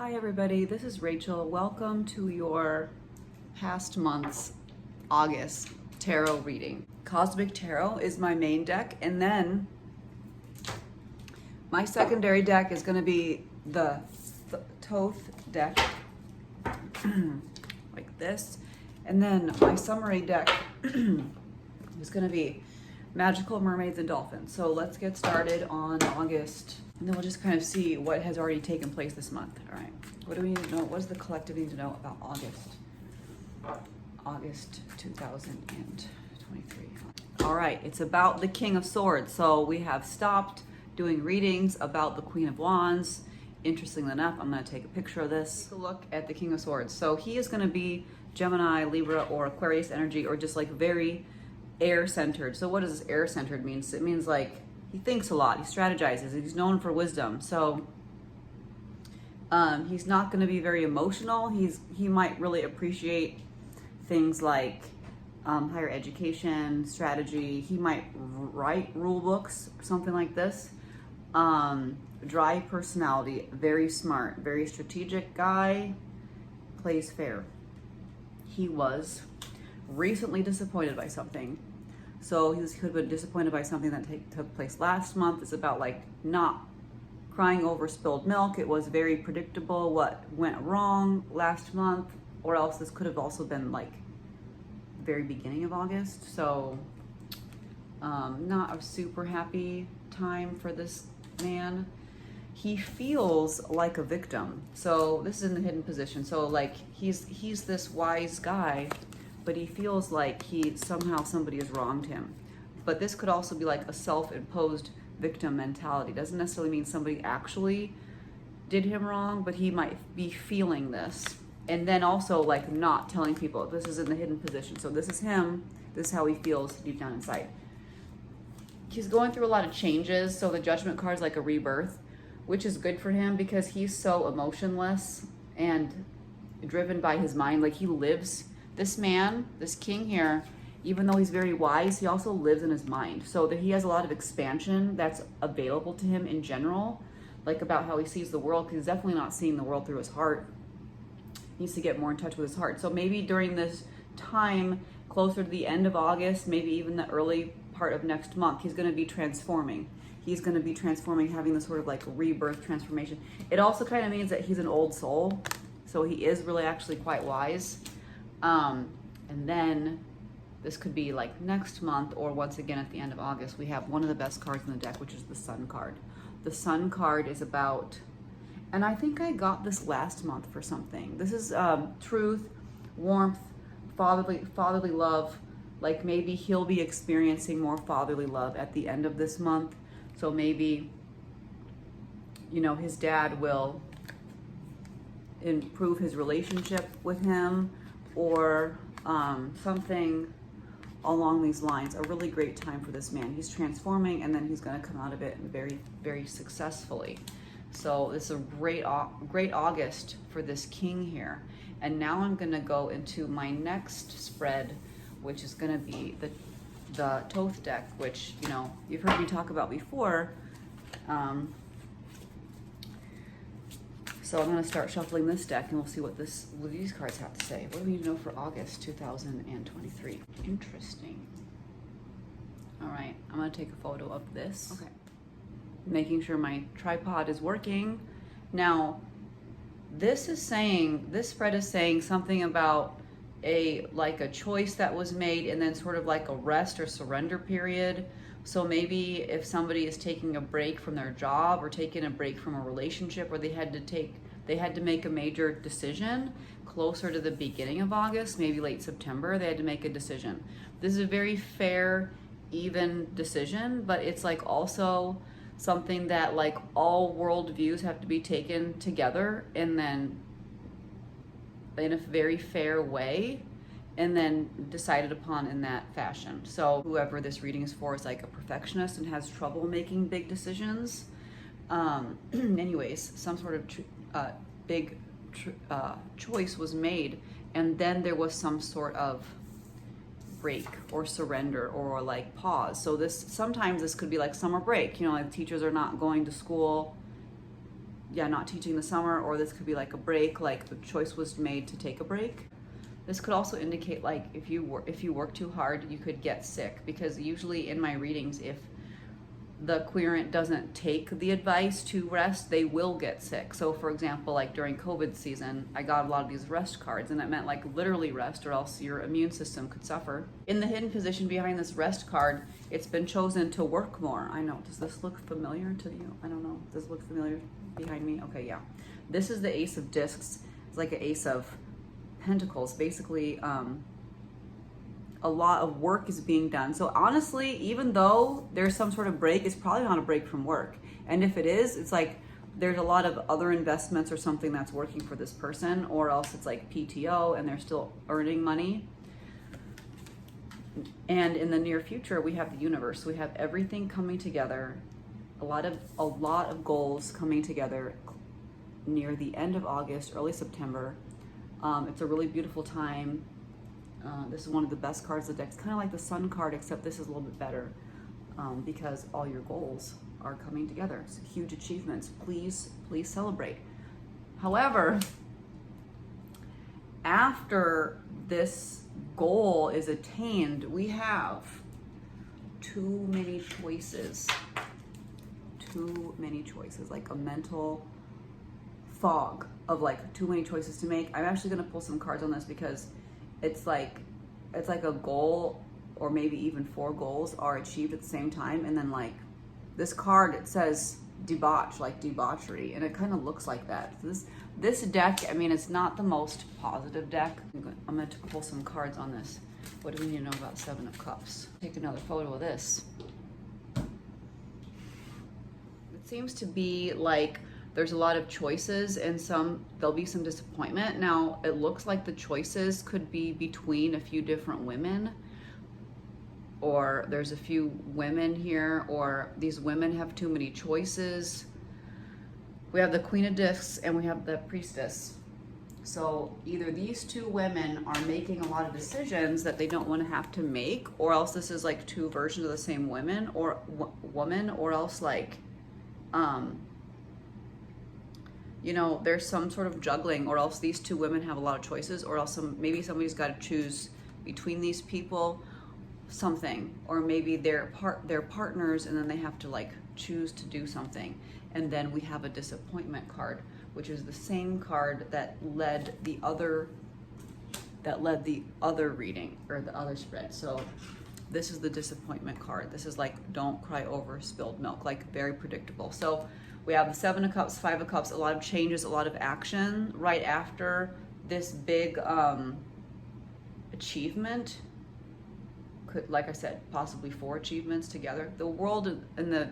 Hi everybody, this is Rachel. Welcome to your past month's August tarot reading. Cosmic Tarot is my main deck, and then my secondary deck is going to be the Thoth deck, like this. And then my summary deck is going to be Magical Mermaids and Dolphins. So let's get started on August, and then we'll just kind of see what has already taken place this month. All right, what do we need to know? What does the collective need to know about August 2023? All right, it's about the King of Swords. So we have stopped doing readings about the Queen of Wands. Interestingly enough, I'm going to take a picture of this. Take a look at the King of Swords. So he is going to be Gemini, Libra, or Aquarius energy, or just like very air-centered. So what does this air-centered mean? It means like he thinks a lot, he strategizes, he's known for wisdom. So he's not going to be very emotional. He might really appreciate things like higher education, strategy. He might write rule books, something like this. Dry personality, very smart, very strategic guy, plays fair. He was recently disappointed by something. So he could have been disappointed by something that took place last month. It's about like not crying over spilled milk. It was very predictable what went wrong last month, or else this could have also been like very beginning of August. So not a super happy time for this man. He feels like a victim. So this is in the hidden position. So like he's this wise guy, but he feels like somebody has wronged him. But this could also be like a self-imposed victim mentality. Doesn't necessarily mean somebody actually did him wrong, but he might be feeling this. And then also like not telling people. This is in the hidden position. So this is him. This is how he feels deep down inside. He's going through a lot of changes. So the Judgment card is like a rebirth, which is good for him because he's so emotionless and driven by his mind. Like he lives, this man, this king here, even though he's very wise, he also lives in his mind. So that he has a lot of expansion that's available to him in general, like about how he sees the world, because he's definitely not seeing the world through his heart. He needs to get more in touch with his heart. So maybe during this time, closer to the end of August, maybe even the early part of next month, he's going to be transforming. He's going to be transforming, having this sort of like rebirth transformation. It also kind of means that he's an old soul. So he is really actually quite wise. And then this could be like next month, or once again at the end of August, we have one of the best cards in the deck, which is the Sun card. The Sun card is about, and I think I got this last month for something. This is truth, warmth, fatherly love. Like maybe he'll be experiencing more fatherly love at the end of this month. So maybe, his dad will improve his relationship with him, or something along these lines. A really great time for this man. He's transforming, and then he's going to come out of it very, very successfully. So it's a great August for this king here. And now I'm going to go into my next spread, which is going to be the Thoth deck, which you've heard me talk about before. So I'm going to start shuffling this deck, and we'll see what these cards have to say. What do we need to know for August 2023? Interesting. All right, I'm going to take a photo of this. Okay. Making sure my tripod is working. Now, this spread is saying something about a choice that was made, and then sort of like a rest or surrender period. So maybe if somebody is taking a break from their job, or taking a break from a relationship, or they had to make a major decision closer to the beginning of August, maybe late September, they had to make a decision. This is a very fair, even decision, but it's like also something that like all worldviews have to be taken together, and then in a very fair way, and then decided upon in that fashion. So whoever this reading is for is like a perfectionist and has trouble making big decisions. Anyways, some sort of big choice was made, and then there was some sort of break or surrender or like pause. So sometimes this could be like summer break, like teachers are not going to school yeah, not teaching the summer, or this could be like a break, like the choice was made to take a break. This could also indicate like if you work too hard, you could get sick, because usually in my readings, if the querent doesn't take the advice to rest, they will get sick. So for example, like during COVID season, I got a lot of these rest cards, and that meant like literally rest, or else your immune system could suffer. In the hidden position behind this rest card, it's been chosen to work more. I know, does this look familiar to you? I don't know, does it look familiar behind me? Okay, yeah. This is the Ace of Discs. It's like an Ace of Pentacles. Basically, a lot of work is being done. So honestly, even though there's some sort of break, it's probably not a break from work. And if it is, it's like there's a lot of other investments or something that's working for this person, or else it's like PTO and they're still earning money. And in the near future, we have the universe. We have everything coming together, a lot of goals coming together near the end of August, early September. It's a really beautiful time. This is one of the best cards of the deck. It's kind of like the Sun card, except this is a little bit better, because all your goals are coming together. It's huge achievements. Please celebrate. However, after this goal is attained, we have too many choices. Too many choices, like a mental fog of like too many choices to make. I'm actually going to pull some cards on this, because it's like a goal, or maybe even 4 goals are achieved at the same time. And then like this card, it says debauch, like debauchery, and it kind of looks like that. So this deck, I mean, it's not the most positive deck. I'm going to pull some cards on this. What do we need to know about 7 of Cups? Take another photo of this. It seems to be like there's a lot of choices, and there'll be some disappointment. Now, it looks like the choices could be between a few different women, or there's a few women here, or these women have too many choices. We have the Queen of Discs and we have the Priestess. So either these 2 women are making a lot of decisions that they don't want to have to make, or else this is like 2 versions of the same woman, or woman, or else like, you know, there's some sort of juggling, or else these 2 women have a lot of choices, or else maybe somebody's got to choose between these people, something, or maybe they're partners, and then they have to like choose to do something. And then we have a disappointment card, which is the same card that led the other reading, or the other spread. So this is the disappointment card. This is like, don't cry over spilled milk, like very predictable. So we have the 7 of Cups, 5 of Cups, a lot of changes, a lot of action right after this big achievement. Could, like I said, possibly 4 achievements together. The World and the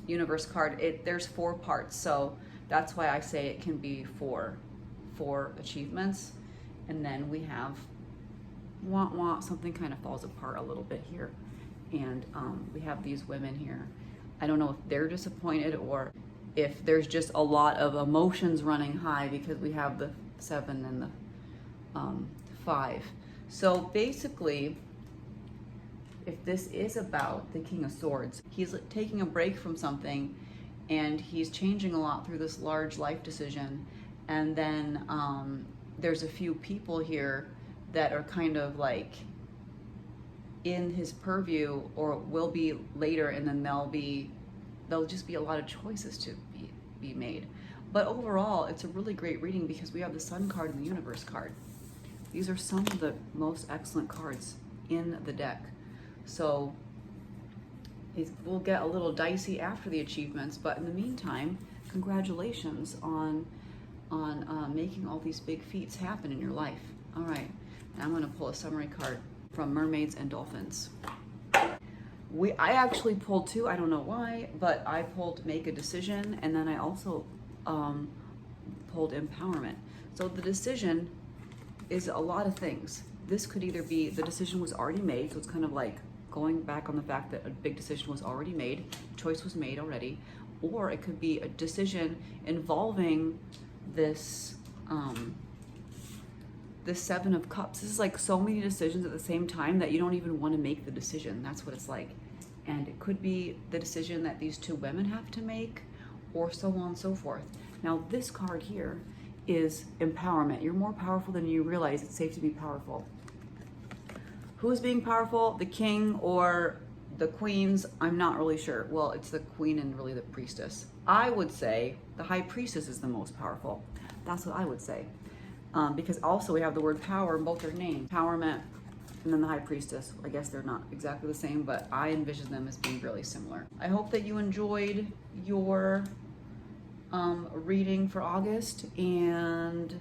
Universe card, there's 4 parts, so that's why I say it can be 4 achievements. And then we have something kind of falls apart a little bit here, and we have these women here. I don't know if they're disappointed, or if there's just a lot of emotions running high, because we have the 7 and the 5. So basically, if this is about the King of Swords, he's taking a break from something, and he's changing a lot through this large life decision. And then there's a few people here that are kind of like in his purview, or will be later, and then there'll just be a lot of choices to be made. But overall, it's a really great reading, because we have the Sun card and the Universe card. These are some of the most excellent cards in the deck. So it will get a little dicey after the achievements, but in the meantime, congratulations on making all these big feats happen in your life. All right, now I'm going to pull a summary card from Mermaids and Dolphins. I actually pulled 2, I don't know why, but I pulled Make a Decision, and then I also pulled Empowerment. So the decision is a lot of things. This could either be the decision was already made, so it's kind of like going back on the fact that a big decision was already made, choice was made already, or it could be a decision involving this this 7 of Cups. This is like so many decisions at the same time that you don't even want to make the decision. That's what it's like. And it could be the decision that these 2 women have to make, or so on and so forth. Now this card here is empowerment. You're more powerful than you realize. It's safe to be powerful. Who is being powerful? The king or the queens? I'm not really sure. Well, it's the queen and really the priestess. I would say the high priestess is the most powerful. That's what I would say. Because also we have the word power in both their names. Empowerment and then the high priestess. I guess they're not exactly the same, but I envision them as being really similar. I hope that you enjoyed your reading for August, and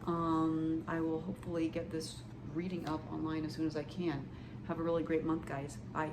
I will hopefully get this reading up online as soon as I can. Have a really great month, guys. Bye.